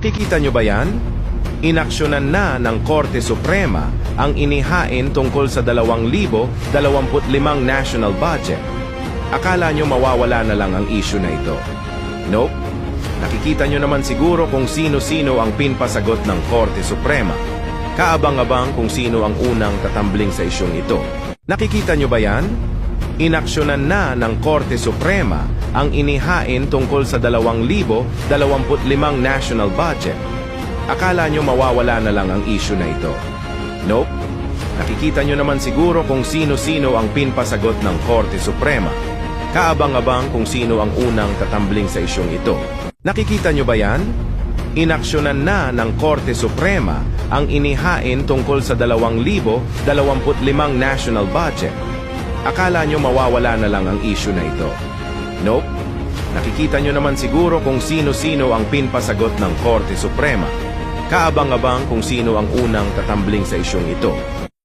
Nakikita nyo ba yan? Inaksyonan na ng Korte Suprema ang inihain tungkol sa 2025 national budget. Akala nyo mawawala na lang ang issue na ito? Nope. Nakikita nyo naman siguro kung sino-sino ang pinpasagot ng Korte Suprema. Kaabang-abang kung sino ang unang tatambling sa isyong ito. Nakikita nyo ba yan? Inaksyonan na ng Korte Suprema ang inihain tungkol sa 2025 national budget. Akala nyo mawawala na lang ang issue na ito? Nope. Nakikita nyo naman siguro kung sino-sino ang pinpasagot ng Korte Suprema. Kaabang-abang kung sino ang unang tatambling sa isyong ito. Nakikita nyo ba yan? Inaksyonan na ng Korte Suprema ang inihain tungkol sa 2025 national budget. Akala nyo mawawala na lang ang issue na ito? Nope. Nakikita nyo naman siguro kung sino-sino ang pinpasagot ng Korte Suprema. Kaabang-abang kung sino ang unang tatambling sa isyong ito.